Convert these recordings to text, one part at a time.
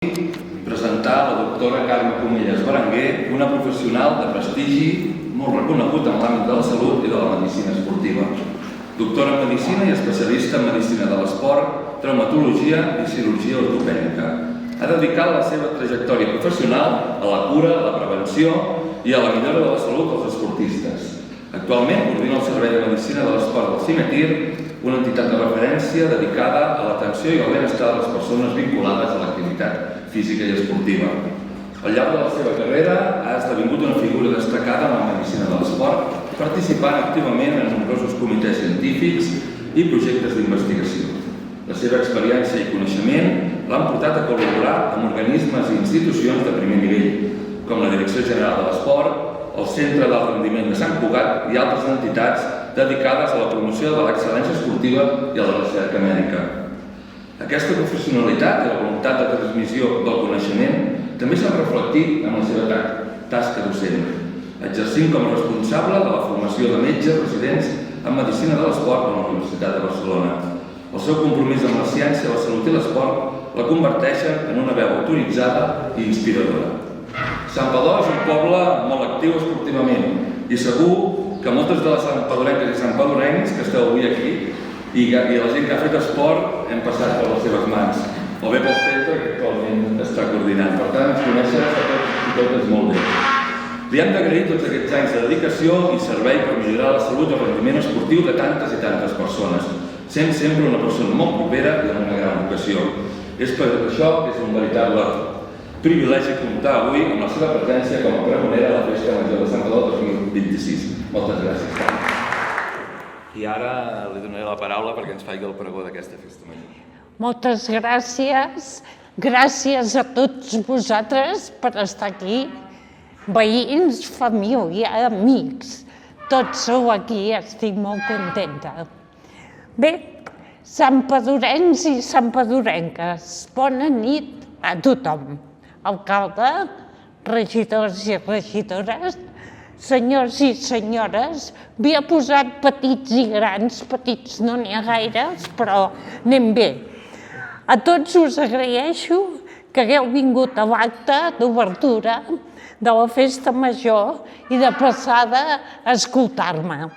presentar la doctora Carme Comelles Berenguer, una professional de prestigi molt reconegut en l'àmbit de la salut i de la medicina esportiva. Doctora en Medicina i especialista en Medicina de l'Esport, Traumatologia i Cirurgia Ortopèdica. Ha dedicat la seva trajectòria professional a la cura, a la prevenció i a la millora de la salut dels esportistes. Actualment coordina el Servei de Medicina de l'Esport del CIMETIR, una entitat de referència dedicada a l'atenció i al benestar de les persones vinculades a l'activitat física i esportiva. Al llarg de la seva carrera ha esdevingut una figura destacada en la medicina de l'esport, participant activament en nombrosos comitès científics i projectes d'investigació. La seva experiència i coneixement l'han portat a col·laborar amb organismes i institucions de primer nivell, com la Direcció General de l'Esport, el Centre d'Alt Rendiment de Sant Cugat i altres entitats dedicades a la promoció de l'excel·lència esportiva i a la recerca mèdica. Aquesta professionalitat i la voluntat de transmissió del coneixement també s'han reflectit en la seva tasca docent, exercint com a responsable de la formació de metges residents en Medicina de l'Esport a la Universitat de Barcelona. El seu compromís amb la ciència, la salut i l'esport la converteixen en una veu autoritzada i inspiradora. Santpedor és un poble molt actiu esportivament i segur que moltes de les santpedorenques i santpedorencs que esteu avui aquí i la gent que ha fet esport hem passat per les seves mans, o bé pel centre que actualment està coordinant. Per tant, ens coneixen a tots i totes molt bé. Li hem d'agrair tots aquests anys de dedicació i servei per millorar la salut i el rendiment esportiu de tantes i tantes persones, sent sempre una persona molt propera i amb una gran vocació. És per això que és un veritable privilegi comptar avui amb la seva presència com a pregonera de la Festa Major de Santpedor 2026. Moltes gràcies. I ara li donaré la paraula perquè ens faci el pregó d'aquesta Festa Major. Moltes gràcies. Gràcies a tots vosaltres per estar aquí. Veïns, família, amics. Tots sou aquí, estic molt contenta. Bé, santpedorencs i santpedorenques, bona nit a tothom. Alcalde, regidors i regidores, senyors i senyores, havia posat petits i grans, petits no n'hi ha gaires, però anem bé. A tots us agraeixo que hagueu vingut a l'acte d'obertura de la Festa Major i de passada a escoltar-me.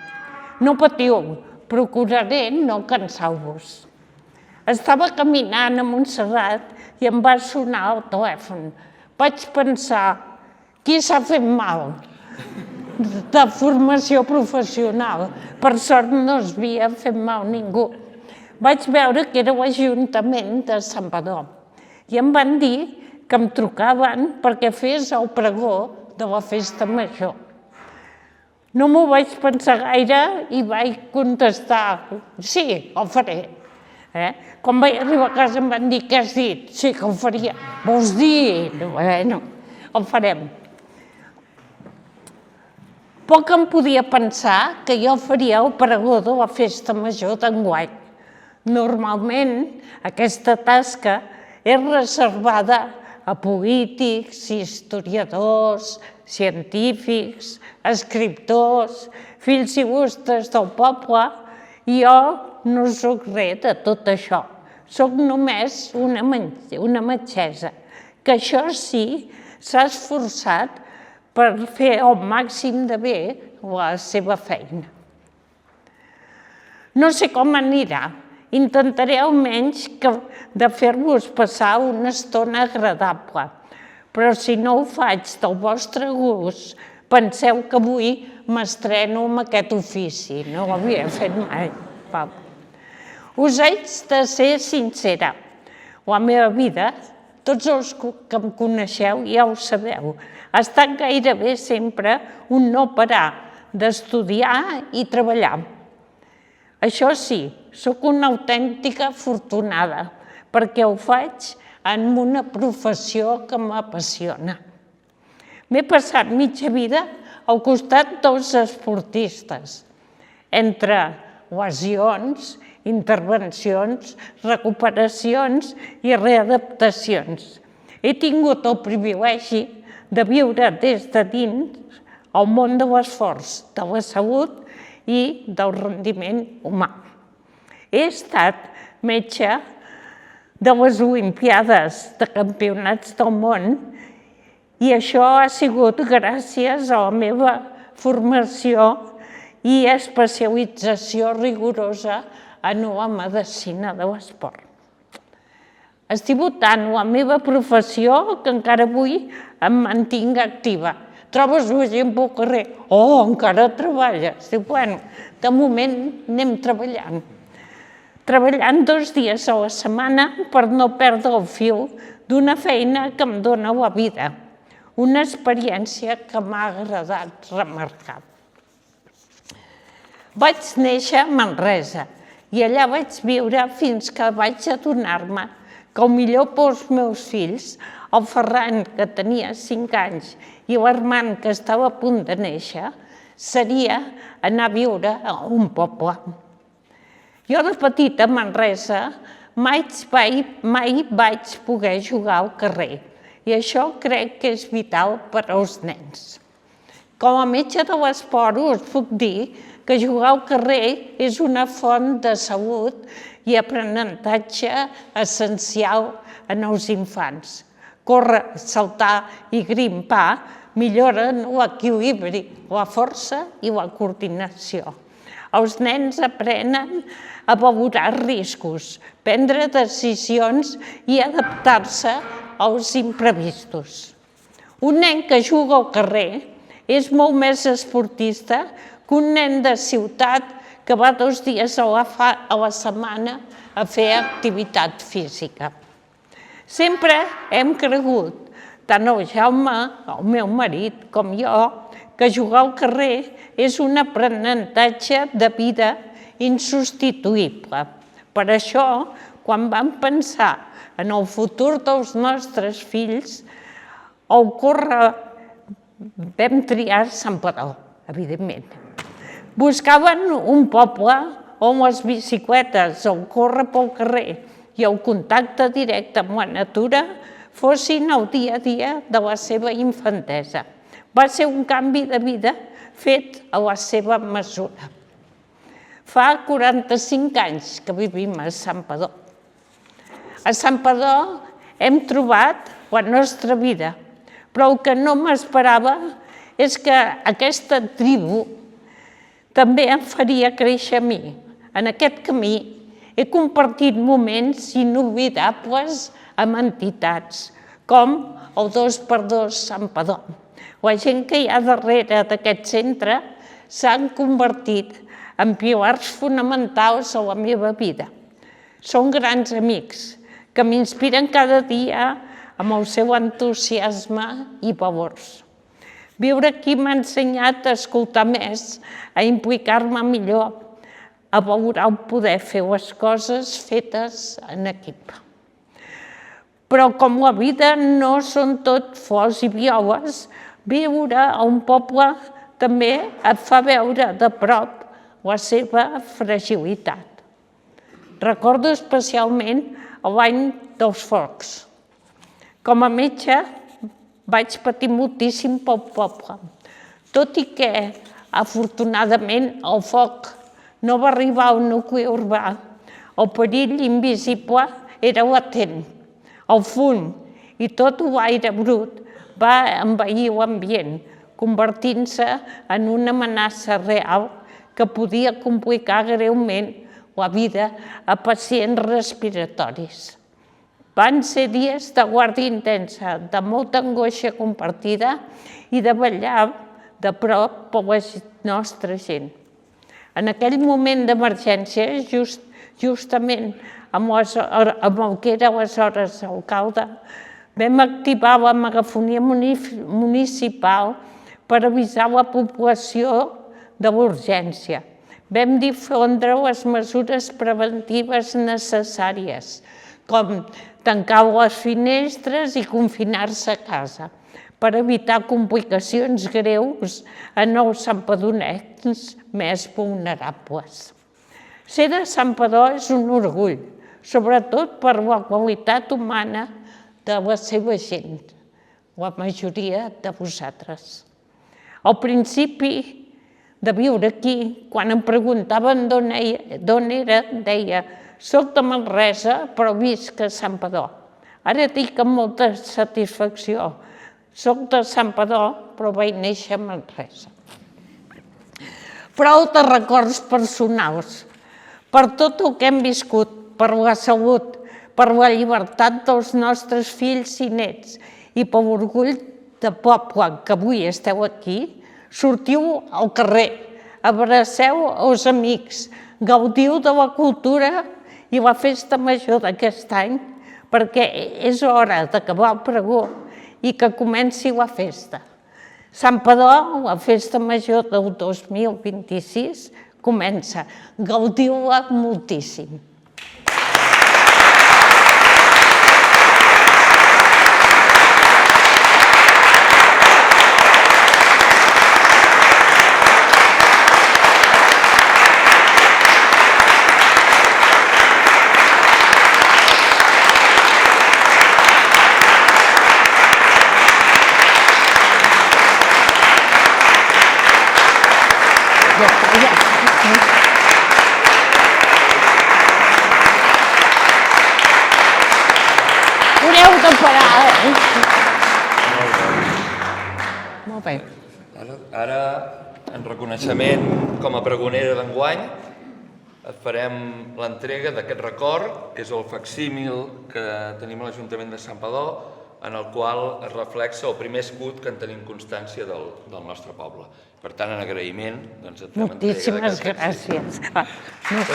No patiu, procuraré no cansar-vos. Estava caminant a Montserrat i em va sonar el telèfon. Vaig pensar, qui s'ha fet mal? De formació professional. Per sort no es havia fet mal ningú. Vaig veure que era l'Ajuntament de Santpedor i em van dir que em trucaven perquè fes el pregó de la Festa Major. No m'ho vaig pensar gaire i vaig contestar, sí, ho faré. Quan vaig arribar a casa em van dir, què has dit? Sí, que ho faria. Vols dir? Bueno, ho farem. Poc em podia pensar que jo faria el pregó de la Festa Major d'enguany. Normalment, aquesta tasca és reservada a polítics, historiadors, científics, escriptors, fills il·lustres del poble, i jo no soc res de tot això. Soc només una metgessa, que això sí, s'ha esforçat per fer el màxim de bé la seva feina. No sé com anirà. Intentaré almenys de fer-vos passar una estona agradable, però si no ho faig del vostre gust, penseu que avui m'estreno amb aquest ofici, no ho havia fet mai. Us haig de ser sincera. La meva vida, tots els que em coneixeu ja ho sabeu, ha estat gairebé sempre un no parar d'estudiar i treballar. Això sí, sóc una autèntica afortunada, perquè ho faig en una professió que m'apassiona. M'he passat mitja vida al costat dels esportistes, entre lesions, intervencions, recuperacions i readaptacions. He tingut el privilegi de viure des de dins el món de l'esforç, de la salut i del rendiment humà. He estat metge de les Olimpiades, de campionats del món, i això ha sigut gràcies a la meva formació i especialització rigorosa en la medicina de l'esport. Estimo tant la meva professió que encara avui em mantinc activa. Trobes la gent pel carrer, encara treballes. Dic, bueno, de moment anem treballant. Treballant 2 dies a la setmana per no perdre el fil d'una feina que em dona la vida. Una experiència que m'ha agradat remarcar. Vaig néixer a Manresa i allà vaig viure fins que vaig adonar-me que el millor pels meus fills, el Ferran, que tenia 5 anys, i l'Armand, que estava a punt de néixer, seria anar a viure a un poble. Jo de petita a Manresa mai vaig poder jugar al carrer i això crec que és vital per als nens. Com a metge de l'esport us puc dir que jugar al carrer és una font de salut i aprenentatge essencial en els infants. Córrer, saltar i grimpar milloren l'equilibri, la força i la coordinació. Els nens aprenen a valorar riscos, prendre decisions i adaptar-se als imprevistos. Un nen que juga al carrer és molt més esportista que un nen de ciutat que va 2 dies a la setmana a fer activitat física. Sempre hem cregut, tant el Jaume, el meu marit, com jo, que jugar al carrer és un aprenentatge de vida insubstituïble. Per això, quan vam pensar en el futur dels nostres fills, vam triar Santpedor, evidentment. Buscaven un poble on les bicicletes, el córrer pel carrer i el contacte directe amb la natura fossin el dia a dia de la seva infantesa. Va ser un canvi de vida fet a la seva mesura. Fa 45 anys que vivim a Santpedor. A Santpedor hem trobat la nostra vida, però el que no m'esperava és que aquesta tribu també em faria créixer a mi. En aquest camí he compartit moments inoblidables amb entitats, com el 2x2 Santpedor. La gent que hi ha darrere d'aquest centre s'han convertit en pilars fonamentals a la meva vida. Són grans amics que m'inspiren cada dia amb el seu entusiasme i valors. Viure aquí m'ha ensenyat a escoltar més, a implicar-me millor, a valorar el poder fer les coses fetes en equip. Però com la vida no són tot flors i violes, viure a un poble també et fa veure de prop la seva fragilitat. Recordo especialment l'any dels focs. Com a metge vaig patir moltíssim pel poble, tot i que, afortunadament, el foc no va arribar al nucli urbà. El perill invisible era latent. El fum i tot l'aire brut va envair l'ambient, convertint-se en una amenaça real que podia complicar greument la vida a pacients respiratoris. Van ser dies de guàrdia intensa, de molta angoixa compartida i de vetllar de prop per la nostra gent. En aquell moment d'emergència, justament amb el que era aleshores alcalde, vam activar la megafonia municipal per avisar la població de l'urgència. Vam difondre les mesures preventives necessàries, com tancar les finestres i confinar-se a casa, per evitar complicacions greus en els santpedonencs més vulnerables. Ser de Santpedor és un orgull, sobretot per la qualitat humana de la seva gent, la majoria de vosaltres. Al principi de viure aquí, quan em preguntaven d'on era, deia, Soc de Manresa, però visc a Santpedor. Ara dic amb molta satisfacció. Soc de Santpedor, però vaig néixer a Manresa. Prou de records personals. Per tot el que hem viscut, per la salut, per la llibertat dels nostres fills i nets i per l'orgull de poble que avui esteu aquí, sortiu al carrer, abraceu els amics, gaudiu de la cultura i la festa major d'aquest any, perquè és hora d'acabar el pregó i que comenci la festa. Santpedor, la festa major del 2026, comença. Gaudiu-la moltíssim. Haureu de parar. Molt bé. Ara, en reconeixement com a pregonera d'enguany, et farem l'entrega d'aquest record, que és el facsímil que tenim a l'Ajuntament de Santpedor, en el qual es reflexa el primer escut que en tenim constància del nostre poble. Per tant, en agraïment, et fem entrega Moltíssimes gràcies. No us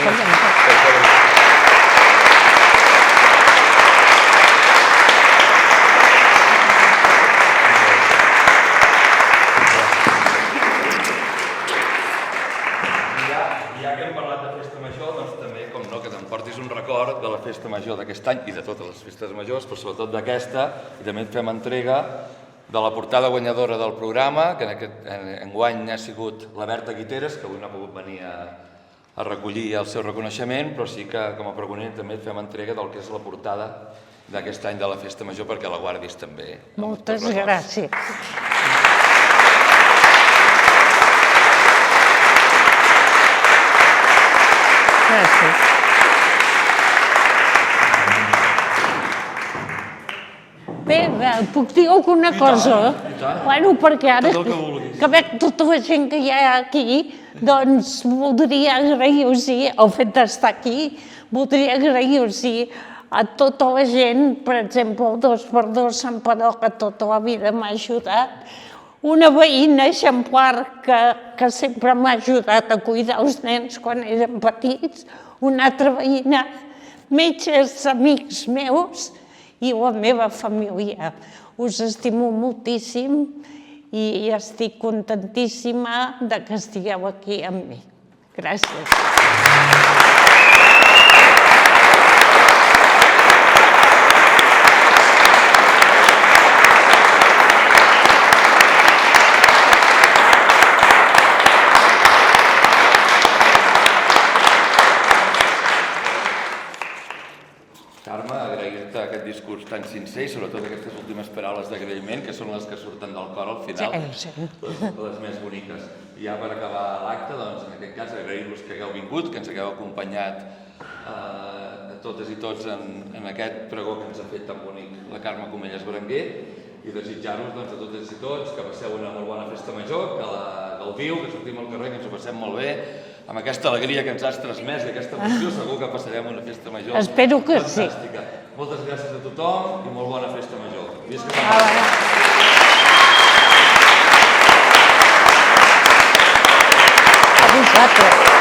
Ja que hem parlat de festa major, doncs també, com no, que t'emportis un record de la festa major d'aquest any i de totes les festes majors, però sobretot d'aquesta, i també et fem entrega de la portada guanyadora del programa, que enguany ha sigut la Berta Guiteres, que avui no ha pogut venir a recollir el seu reconeixement, però sí que com a pregoner també et fem entrega del que és la portada d'aquest any de la festa major perquè la guardis també. Moltes gràcies. Gràcies. Bé, puc dir alguna cosa? Bueno, perquè ara que veig tota la gent que hi ha aquí, doncs voldria agrair-los el fet d'estar aquí, voldria agrair-los a tota la gent, per exemple, el 2x2 Santpedor, que tota la vida m'ha ajudat, una veïna exemplar que sempre m'ha ajudat a cuidar els nens quan eren petits, una altra veïna, metges, amics meus i la meva família. Us estimo moltíssim i estic contentíssima de que estigueu aquí amb mi. Gràcies. Carme, agrair-te aquest discurs tan sincer i sobretot aquestes últimes paraules d'agraïment, que són les que surten del cor al final, les més boniques. I ja per acabar l'acte, doncs, en aquest cas, agrair-vos que hagueu vingut, que ens hagueu acompanyat a totes i tots en aquest pregó que ens ha fet tan bonic la Carme Comelles Berenguer, i desitjar-vos a totes i tots que passeu una molt bona festa major, que la gaudiu, que sortim al carrer, que ens ho passem molt bé, amb aquesta alegria que ens has transmès i aquesta emoció, segur que passarem una festa major espero que sí. Fantàstica. Moltes gràcies a tothom i molt bona festa major. Visca A vosaltres.